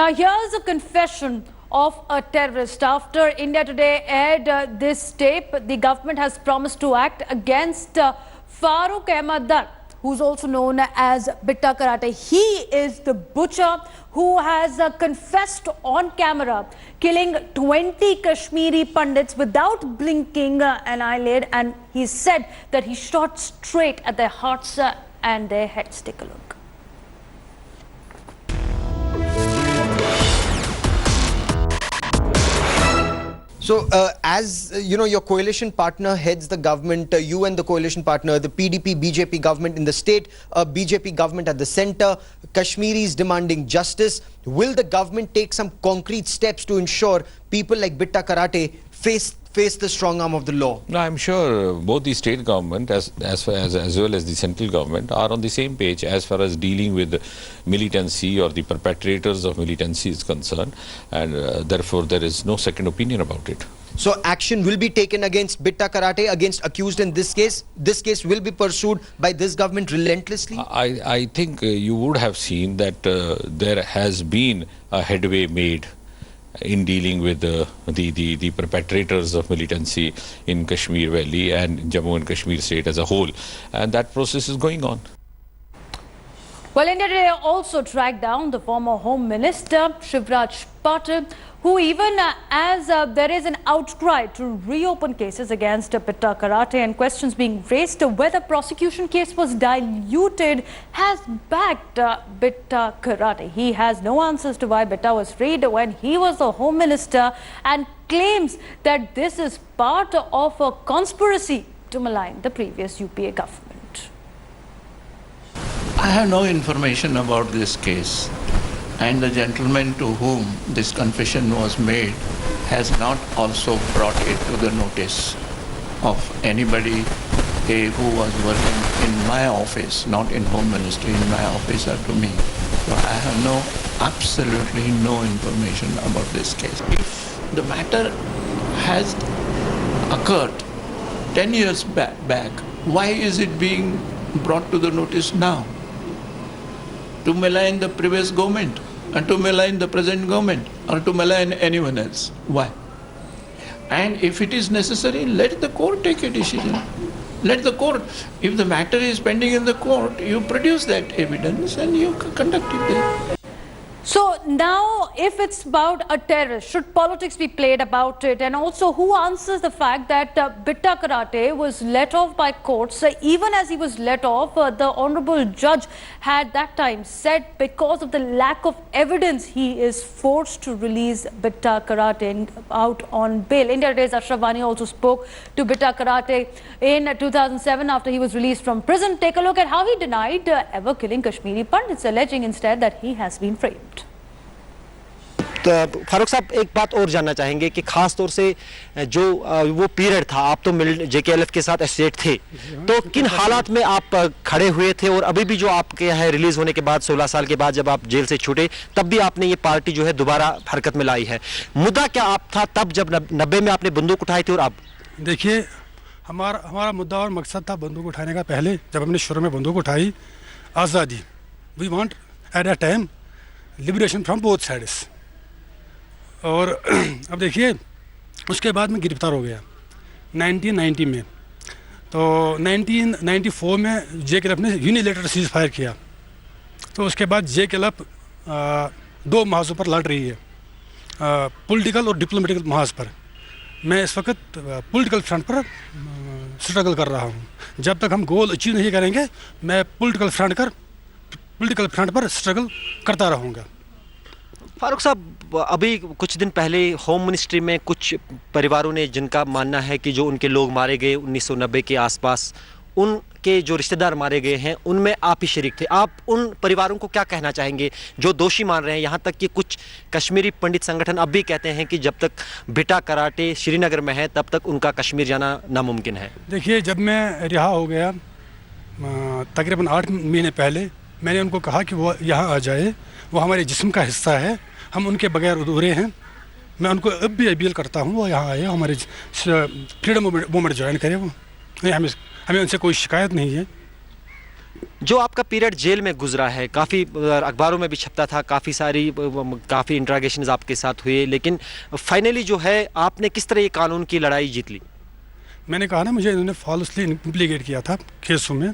Now here's a confession of a terrorist. After India Today aired this tape, the government has promised to act against Farooq Ahmad Dar, who's also known as Bitta Karate. He is the butcher who has confessed on camera killing 20 Kashmiri Pandits without blinking an eyelid, and he said that he shot straight at their hearts and their heads. Take a look. So, as you know, your coalition partner heads the government, you and the coalition partner, the PDP, BJP government in the state, BJP government at the center, Kashmiris demanding justice. Will the government take some concrete steps to ensure people like Bitta Karate face the strong arm of the law? No, I'm sure both the state government as well as the central government are on the same page as far as dealing with militancy or the perpetrators of militancy is concerned, and therefore there is no second opinion about it. So action will be taken against Bitta Karate, against accused in this case. This case will be pursued by this government relentlessly. I think you would have seen that there has been a headway made in dealing with the perpetrators of militancy in Kashmir Valley and Jammu and Kashmir state as a whole, and that process is going on. Well, India Today also tracked down the former Home Minister Shivraj Patil, who even as there is an outcry to reopen cases against Bitta Karate and questions being raised whether prosecution case was diluted, has backed Bitta Karate. He has no answers to why Bitta was freed when he was the Home Minister, and claims that this is part of a conspiracy to malign the previous UPA government. I have no information about this case, and the gentleman to whom this confession was made has not also brought it to the notice of anybody who was working in my office, not in Home Ministry, in my office or to me. So I have absolutely no information about this case. If the matter has occurred 10 years back, why is it being brought to the notice now? To malign the previous government, and to malign the present government, or to malign anyone else. Why? And if it is necessary, let the court take a decision. Let the court, if the matter is pending in the court, you produce that evidence and you conduct it there. So now, if it's about a terrorist, should politics be played about it? And also, who answers the fact that Bitta Karate was let off by courts? Even as he was let off, the honorable judge had that time said because of the lack of evidence, he is forced to release Bitta Karate out on bail. India Today's Ashraf Wani also spoke to Bitta Karate in 2007 after he was released from prison. Take a look at how he denied ever killing Kashmiri Pandits, alleging instead that he has been framed. Farooq साहब, एक बात और जानना चाहेंगे कि खास तौर से जो वो पीरियड था, आप तो JKLF के साथ एसोसिएट थे, तो किन हालात में आप खड़े हुए थे, और अभी भी जो आपके यहाँ रिलीज होने के बाद 16 साल के बाद जब आप जेल से छूटे, तब भी आपने ये पार्टी जो है दोबारा हरकत में लाई है। मुद्दा क्या आप था तब जब 90 में आपने बंदूक उठाई थी, और अब? देखिए, हमारा मुद्दा और मकसद था बंदूक उठाने का पहले, जब हमने शुरू में बंदूक उठाई, आज़ादी। We want at a time liberation from both sides. और अब देखिए, उसके बाद मैं गिरफ्तार हो गया 1990 में। तो 1994 में JKLF ने यूनिलेटरल सीज फायर किया। तो उसके बाद JKLF 2 महाजों पर लड़ रही है, पॉलिटिकल और डिप्लोमेटिकल महाज पर। मैं इस वक्त पॉलिटिकल फ्रंट पर स्ट्रगल कर रहा हूँ। जब तक हम गोल अचीव नहीं करेंगे, मैं पॉलिटिकल फ्रंट पर स्ट्रगल करता रहूँगा। फारूक साहब, अभी कुछ दिन पहले होम मिनिस्ट्री में कुछ परिवारों ने, जिनका मानना है कि जो उनके लोग मारे गए 1990 के आसपास, उनके जो रिश्तेदार मारे गए हैं, उनमें आप ही शरीक थे। आप उन परिवारों को क्या कहना चाहेंगे जो दोषी मान रहे हैं? यहाँ तक कि कुछ कश्मीरी पंडित संगठन अब भी कहते हैं कि जब तक बिटा कराटे श्रीनगर में है, तब तक उनका कश्मीर जाना नामुमकिन है। देखिए, जब मैं रिहा हो गया तकरीबन 8 महीने पहले, मैंने उनको कहा कि वो यहाँ आ जाए, वो हमारे जिस्म का हिस्सा है, हम उनके बगैर अधूरे हैं। मैं उनको अब भी अपील करता हूँ, वो यहाँ आए, हमारे फ्रीडम मूवमेंट ज्वाइन करें। वो हमें उनसे कोई शिकायत नहीं है। جو آپ کا پیریڈ جیل میں گزرا ہے، کافی اخباروں میں بھی چھپتا تھا، کافی انٹراگیشنز آپ کے ساتھ ہوئے، لیکن فائنلی جو ہے آپ نے کس طرح یہ قانون کی لڑائی جیت لی؟ میں نے کہا نا مجھے انہوں نے فالسلی امپلیکیٹ کیا تھا کیسوں میں،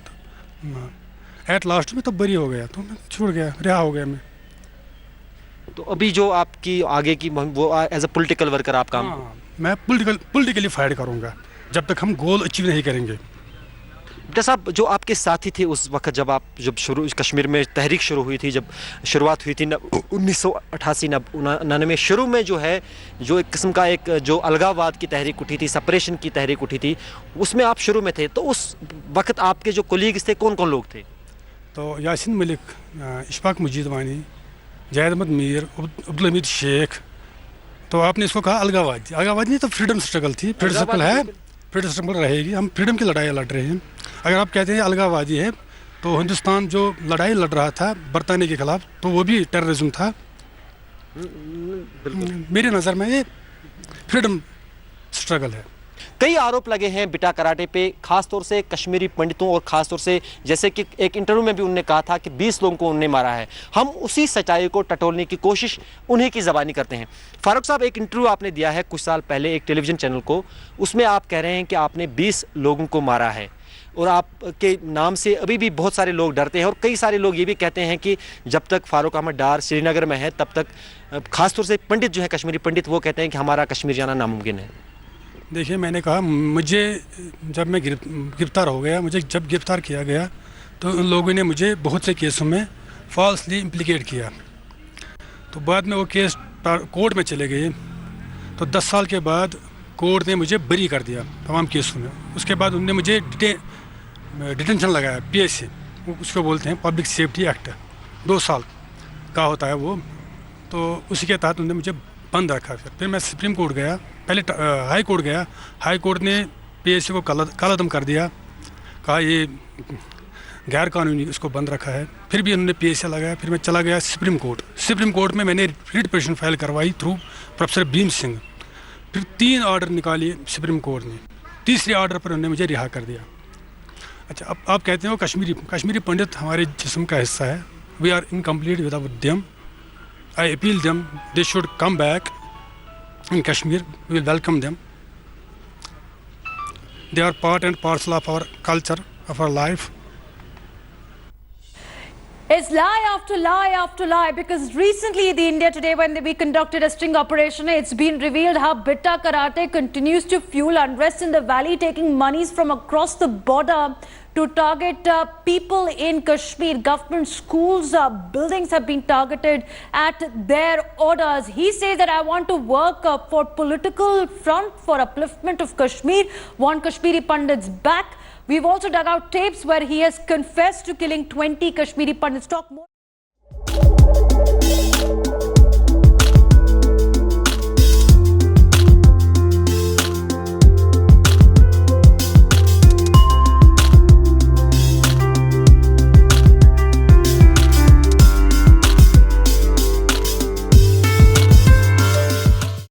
ایٹ لاسٹ میں تو بری ہو گیا، تو میں چھوڑ گیا، رہا ہو گیا میں. تو ابھی جو آپ کی آگے کی وہ ایز اے پولیٹیکل ورکر آپ کام، ہاں میں پولیٹیکلی فائٹ کروں گا جب تک ہم گول اچیو نہیں کریں گے. ڈاکٹر صاحب جو آپ کے ساتھی تھے اس وقت جب شروع کشمیر میں تحریک شروع ہوئی تھی، جب شروعات ہوئی تھی 1988-99، شروع میں جو ہے جو ایک قسم کا ایک جو الگاواد کی تحریک اٹھی تھی، سپریشن کی تحریک اٹھی تھی، اس میں آپ شروع میں تھے، تو اس وقت آپ کے جو کولیگز تھے کون کون لوگ تھے؟ تو یاسین ملک، اشفاق مجید وانی، جاید احمد میر، عبدالحمید شیخ. تو آپ نے اس کو کہا الگاوادی. الگاوادی نہیں تو فریڈم اسٹرگل تھی، فریڈم اسٹرگل ہے، فریڈم اسٹرگل رہے گی. ہم فریڈم کی لڑائی لڑ رہے ہیں. اگر آپ کہتے ہیں الگاوادی ہے تو ہندوستان جو لڑائی لڑ رہا تھا برطانیہ کے خلاف تو وہ بھی ٹیررزم تھا. میری نظر میں یہ فریڈم اسٹرگل ہے. کئی آروپ لگے ہیں بٹا کراٹے پہ، خاص طور سے کشمیری پنڈتوں، اور خاص طور سے جیسے کہ ایک انٹرویو میں بھی انہوں نے کہا تھا کہ 20 لوگوں کو انہوں نے مارا ہے. ہم اسی سچائی کو ٹٹولنے کی کوشش انہیں کی زبانی کرتے ہیں. فاروق صاحب، ایک انٹرویو آپ نے دیا ہے کچھ سال پہلے ایک ٹیلی ویژن چینل کو، اس میں آپ کہہ رہے ہیں کہ آپ نے 20 لوگوں کو مارا ہے، اور آپ کے نام سے ابھی بھی بہت سارے لوگ ڈرتے ہیں، اور کئی سارے لوگ یہ بھی کہتے ہیں کہ جب تک فاروق احمد ڈار سری نگر میں ہے تب تک، خاص طور سے پنڈت جو ہے کشمیری پنڈت، وہ کہتے ہیں کہ ہمارا کشمیر جانا ناممکن ہے. دیکھیے میں نے کہا مجھے جب میں گرفتار ہو گیا، مجھے جب گرفتار کیا گیا تو ان لوگوں نے مجھے بہت سے کیسوں میں فالسلی امپلیکیٹ کیا. تو بعد میں وہ کیس کورٹ میں چلے گئے، تو 10 سال کے بعد کورٹ نے مجھے بری کر دیا تمام کیسوں میں. اس کے بعد انہوں نے مجھے ڈیٹینشن لگایا، PSA اس کو بولتے ہیں، پبلک سیفٹی ایکٹ، 2 سال کا ہوتا ہے وہ. تو اسی کے تحت انہوں نے مجھے بند رکھا. پھر میں سپریم کورٹ گیا، پہلے ہائی کورٹ گیا. ہائی کورٹ نے PSA کو کالعدم کر دیا، کہا یہ غیر قانونی، اس کو بند رکھا ہے. پھر بھی انہوں نے PSA لگایا. پھر میں چلا گیا سپریم کورٹ. سپریم کورٹ میں نے ریٹ پٹیشن فائل کروائی تھرو پروفیسر بھیم سنگھ. پھر 3 آرڈر نکالیے سپریم کورٹ نے. تیسرے آرڈر پر انہوں نے مجھے رہا کر دیا. اچھا، اب آپ کہتے ہو کشمیری پنڈت ہمارے جسم کا حصہ ہے. We are incomplete without them. I appeal them they should come back in Kashmir. We will welcome them. They are part and parcel of our culture, of our life. It's lie after lie after lie, because recently the India Today, when we conducted a sting operation, it's been revealed how Bitta Karate continues to fuel unrest in the valley, taking monies from across the border to target people in Kashmir. Government schools, buildings have been targeted at their orders. He says that I want to work for political front for upliftment of Kashmir, want Kashmiri Pandits back. We've also dug out tapes where he has confessed to killing 20 Kashmiri Pandits. Talk more.